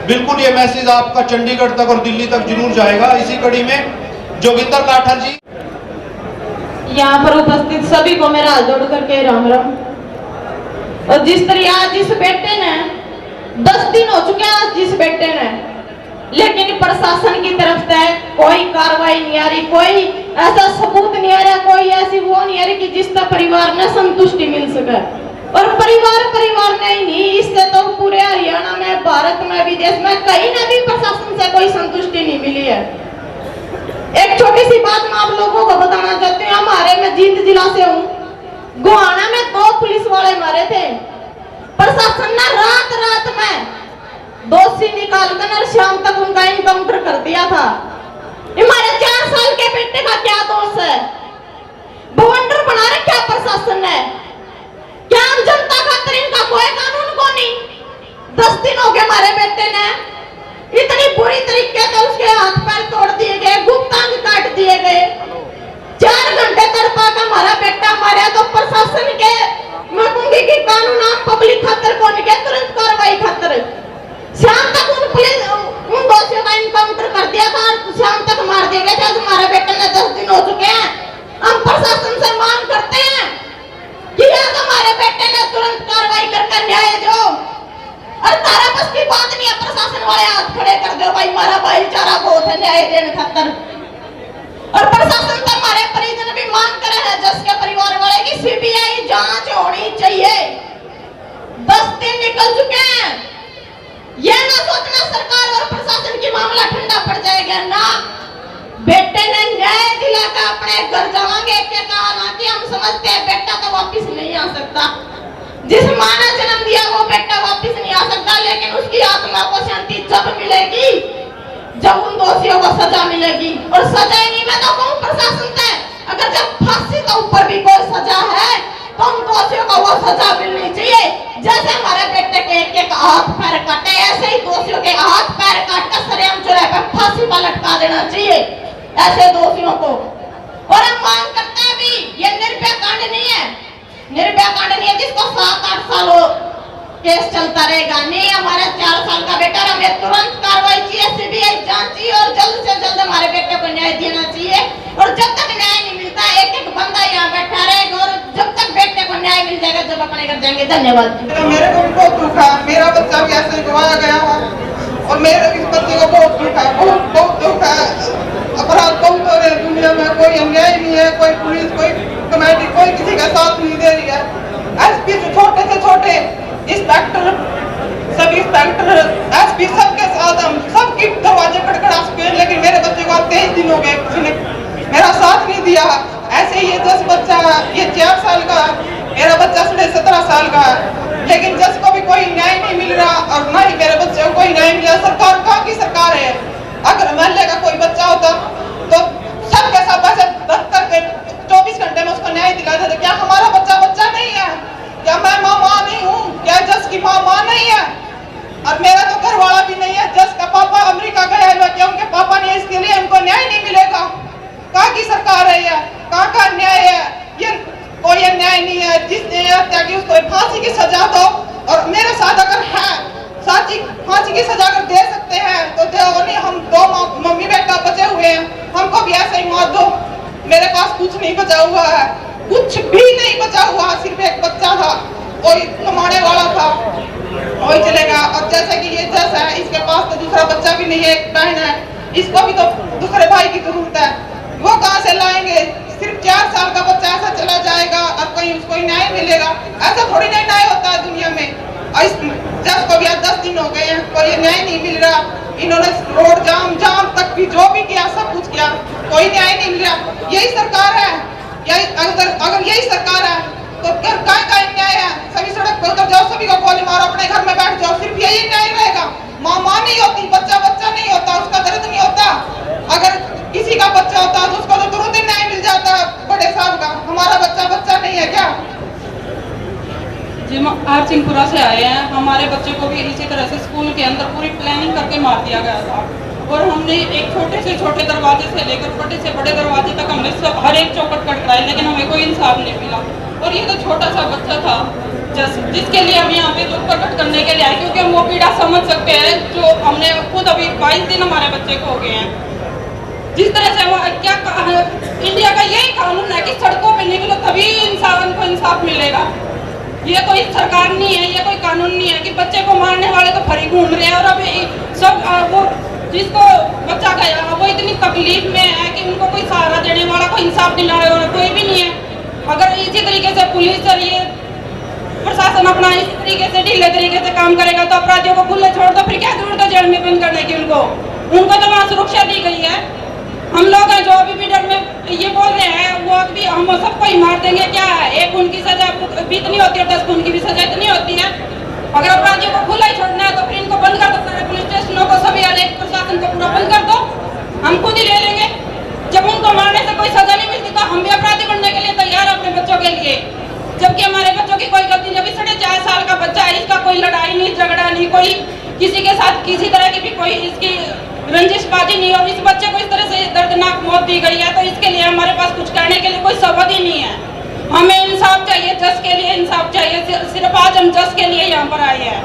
बिल्कुल ये मैसेज आपका चंडीगढ़ तक और दिल्ली तक जरूर जाएगा। इसी कड़ी में जोगिंदर लाठर जी, यहाँ पर उपस्थित सभी को मेरा हाथ जोड़ करके राम राम। और जिस तरह जिस बेटे ने 10 दिन हो चुके हैं जिस बेटे ने, लेकिन प्रशासन की तरफ से कोई कार्रवाई नहीं आ रही, कोई ऐसा सबूत नहीं आ रहा, कोई ऐसी वो नहीं आ रही कि जिससे परिवार ने संतुष्टि मिल सके। और परिवार ने ही नहीं, इससे तो पूरे हरियाणा में, भारत में, विदेश में कहीं ना भी प्रशासन से कोई संतुष्टि नहीं मिली है। एक छोटी सी बात मैं आप लोगों को बताना चाहती हूँ। हमारे मैं जींद जिला से हूँ, गोहाना में 2 पुलिस वाले मारे थे। प्रशासन ने रात में दोषी निकालकर और शाम तक उनका एनकाउंटर कर दिया था। हमारे 4 साल के बेटे का क्या दोष है? बवंडर बना रखा प्रशासन ने। क्या आम जनता खातिर इनका कोई कानून को नहीं? 10 दिन हो गए हमारे बेटे ने, इतनी बुरी तरीके से उसके हाथ पैर तोड़ दिए गए, गुप्तांग काट दिए गए। 4 घंटे तड़पा का हमारा बेटा मारा। तो प्रशासन के मैं कहूंगी कि कानून आम पब्लिक खातिर कौन के तुरंत कार्रवाई खातिर शाम तक उन दोषियों का एनकाउंटर कर दिया था और शाम तक मार दिए गए थे। आज हमारे बेटे ने 10 दिन हो चुके हैं। हम प्रशासन से मांग करते हैं कि आज हमारे बेटे ने तुरंत कार्रवाई करके न्याय दो। और तारा बस की बात नहीं है, प्रशासन वाले हाथ खड़े कर दो भाई, हमारा भाईचारा बहुत है न्याय देने खातिर। और प्रशासन से हमारे परिजन भी मांग करे हैं, जस के परिवार वाले की सीबीआई जांच होनी चाहिए। 10 दिन निकल चुके हैं। ये ना सोचना सरकार और प्रशासन की मामला ठंडा पड़ जाएगा ना। बेटे ने न्याय दिलाकर अपने घर जाएंगे क्या कहा ना कि हम समझते हैं बेटा तो वापस नहीं आ सकता। जिस मां ने जन्म दिया वो बेटा वापस नहीं आ सकता, लेकिन उसकी आत्मा को शांति जब मिलेगी जब उन दोषियों को सजा मिलेगी। और सजा ही नहीं, मैं तो कहूँ प्रशासन से, अगर जब फांसी के ऊपर भी कोई सजा है तो उन दोषियों को वो सजा मिलनी चाहिए। जैसे हमारे बेटे के एक हाथ पैर काटे, ऐसे ही दोषियों के हाथ पैर काट कर सरेआम चौराहे पर फांसी पर लटका देना चाहिए ऐसे दोषियों को। और हम मांग करते हैं भी, ये निर्भया कांड नहीं है, निर्भया कांड नहीं है जिसको 7-8 सालों केस चलता रहेगा। नहीं, हमारा 4 साल का बेटा, हमें तुरंत कार्रवाई चाहिए, सीबीआई जांच चाहिए और जल्द से जल्द हमारे बेटे को न्याय देना चाहिए। और जब तक न्याय नहीं मिलता, एक बंदा यहाँ बैठा रहेगा और जब तक बेटे को न्याय मिल जाएगा जब अपने घर जाएंगे। धन्यवाद। मेरे को बहुत दुख है, मेरा बच्चा भी ऐसे गवाया गया है और मेरे इस बच्चे को बहुत दुख है, बहुत दुख है। अपराध बहुत हो रहे हैं दुनिया में, कोई अन्याय नहीं है, कोई पुलिस, कोई कमेटी, कोई किसी का साथ नहीं दे रही है। एसपी से छोटे इंस्पेक्टर, सब इंस्पेक्टर, एसपी सबके साथ हम सबकी दरवाजे खटखटा चुके हैं, लेकिन मेरे बच्चे को 23 दिन हो गए, किसी ने मेरा साथ नहीं दिया। ऐसे ही ये 10 बच्चा है, ये 4 साल का है, मेरा बच्चा 17 साल का है, लेकिन जस को भी कोई न्याय नहीं मिल रहा और ना ही मेरे बच्चे को कोई न्याय मिल रहा। सरकार कहाँ की सरकार है? अगर मोहल्ले का कोई बच्चा होता तो सबके सब ऐसे दफ्तर के 24 घंटे में उसको न्याय दिला देते। क्या हमारा बच्चा नहीं है? क्या मैं माँ नहीं हूँ? क्या जस की माँ नहीं है? और मेरा तो घर वाला भी नहीं है, जस का पापा अमेरिका गया है, क्या उनके पापा ने इसके लिए उनको न्याय नहीं मिलेगा? कहाँ की सरकार है ये? कहाँ का न्याय है ये? कोई न्याय नहीं है। जिसने हत्या की उसको फांसी की सजा दो। और मेरे साथ अगर है फांसी की सजा अगर दे सकते हैं तो दो, नहीं हम 2 मम्मी बेटा बचे हुए हैं, हमको भी ऐसे ही मार दो। मेरे पास कुछ नहीं बचा हुआ है, कुछ भी नहीं बचा हुआ, सिर्फ एक बच्चा था, कोई कमाने वाला था, वही चलेगा। और जैसे कि ये जस है, इसके पास तो दूसरा बच्चा भी नहीं है, एक बहन है, इसको भी तो दूसरे भाई की जरूरत है, वो कहाँ से लाएंगे? सिर्फ 4 साल का बच्चा ऐसा चला जाएगा और कहीं उसको न्याय मिलेगा? ऐसा थोड़ी ना न्याय होता है दुनिया में। और इस जस को भी आज 10 दिन हो गए हैं, कोई न्याय नहीं मिल रहा। इन्होंने रोड जाम तक भी जो भी किया, सब कुछ किया, कोई न्याय नहीं मिल रहा। यही सरकार है? यही अगर यही सरकार है तो क्या न्याय है? सभी सड़क पर उतर जाओ, सभी को गोली मारो, अपने घर में बैठ जाओ, सिर्फ यही न्याय रहेगा? माँ नहीं होती, बच्चा नहीं होता, उसका दर्द नहीं होता। अगर किसी का बच्चा होता तो उसको तो तुरंत ही न्याय मिल जाता बड़े साहब का। हमारा बच्चा नहीं है क्या? जी, आज सिंहपुरा से आए हैं। हमारे बच्चे को भी इसी तरह से स्कूल के अंदर पूरी प्लानिंग करके मार दिया गया था। और हमने एक छोटे से छोटे दरवाजे से लेकर बड़े से बड़े दरवाजे तक हमने सब हर एक चौखट कट कराई, लेकिन हमें कोई इंसाफ नहीं मिला। और ये तो छोटा सा बच्चा था जिसके लिए हम यहाँ पे दुख प्रकट करने के लिए आए, क्योंकि हम वो पीड़ा समझ सकते हैं जो हमने खुद अभी 22 दिन हमारे बच्चे को हो गए हैं। जिस तरह से क्या इंडिया का यही कानून है कि सड़कों पे निकलो तभी इंसान को इंसाफ मिलेगा। ये कोई सरकार नहीं है, ये कोई कानून नहीं है कि बच्चे को मारने वाले तो फरी घूम रहे हैं और अभी सब वो जिसको बच्चा गया वो इतनी तकलीफ में है कि उनको कोई सहारा देने वाला, कोई इंसाफ दिलाने वाला कोई भी नहीं है। अगर इसी तरीके से पुलिस और ये प्रशासन अपना इसी तरीके से ढीले तरीके से काम करेगा तो अपराधियों को खुले छोड़ दो, फिर क्या जरूरत है जेल में बंद करने की? उनको तो वहाँ सुरक्षा दी गई है। हम लोग हैं जो अभी भी डर में ये बोल रहे हैं वो अभी हम सबको ही मार देंगे। क्या है, एक खून की सजा भी इतनी होती है, 10 खून की भी सजा इतनी होती है। अगर अपराधियों को खुला ही छोड़ना है तो फिर इनको बंद कर दो, पुलिस स्टेशनों को सभी अनेक प्रशासन को पूरा बंद कर दो, हम खुद ही ले लेंगे। जब उनको मारने से कोई सजा नहीं मिलती तो हम भी अपराधी बनने के लिए तैयार है अपने बच्चों के लिए, जबकि हमारे बच्चों की कोई गलती नहीं। अभी 4.5 साल का बच्चा है, इसका कोई लड़ाई नहीं, झगड़ा नहीं, कोई किसी के साथ किसी तरह की भी कोई इसकी रंजिशबाजी नहीं, और इस बच्चे को इस तरह से दर्दनाक मौत दी गई है तो इसके लिए हमारे पास कुछ कहने के लिए कोई शब्द ही नहीं है। हमें इंसाफ चाहिए, जज के लिए इंसाफ चाहिए। सिर्फ आज हम जज के लिए यहाँ पर आए हैं।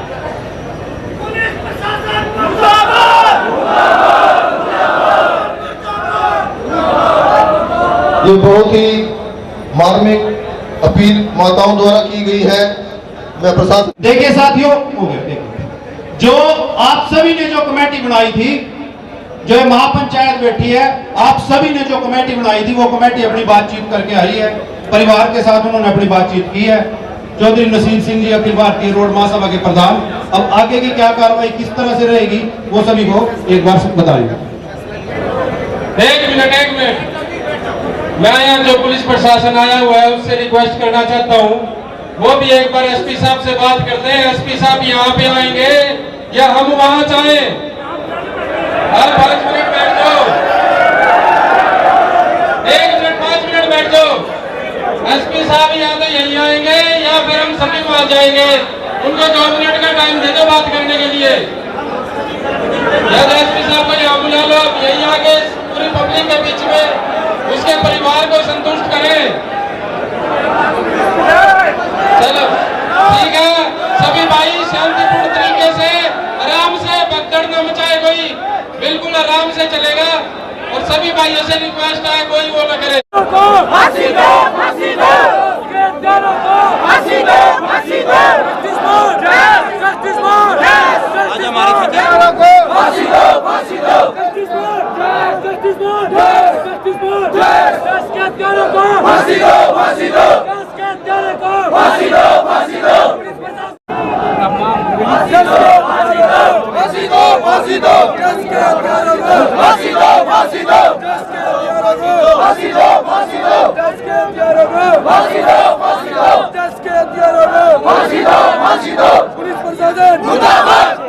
ये बहुत ही मार्मिक अपील माताओं द्वारा की गई है। मैं प्रशासन देखिए साथियों, हो गया, देखिए जो आप सभी ने जो कमेटी बनाई थी, जो महापंचायत बैठी है, आप सभी ने जो कमेटी बनाई थी वो कमेटी अपनी बातचीत करके आई है, परिवार के साथ उन्होंने अपनी बातचीत की है। चौधरी नसीम सिंह जी अखिल भारतीय रोड महासभा के प्रधान, अब आगे की क्या कार्रवाई किस तरह से रहेगी वो सभी को एक बार बताइए। एक मिनट मैं यहाँ जो पुलिस प्रशासन आया हुआ है उससे रिक्वेस्ट करना चाहता हूँ, वो भी एक बार एसपी साहब से बात करते हैं। एसपी साहब यहाँ पे आएंगे या हम वहां जाएं? आप 5 मिनट बैठ जाओ, 1 मिनट 5 मिनट बैठ जाओ। एसपी साहब या तो यहीं आएंगे या फिर हम सभी वहां जाएंगे। उनको 2 मिनट का टाइम दे दो बात करने के लिए। या तो एसपी साहब को यहाँ बुला लो, आप यहीं आके पूरी पब्लिक के बीच में उसके परिवार को संतुष्ट करें। चलो ठीक है, सभी भाई शांतिपूर्ण तरीके से आराम से भगदड़ न मचाए, कोई बिल्कुल आराम से चलेगा। और सभी भाइयों से रिक्वेस्ट है कोई वो न करे। मुर्दाबाद।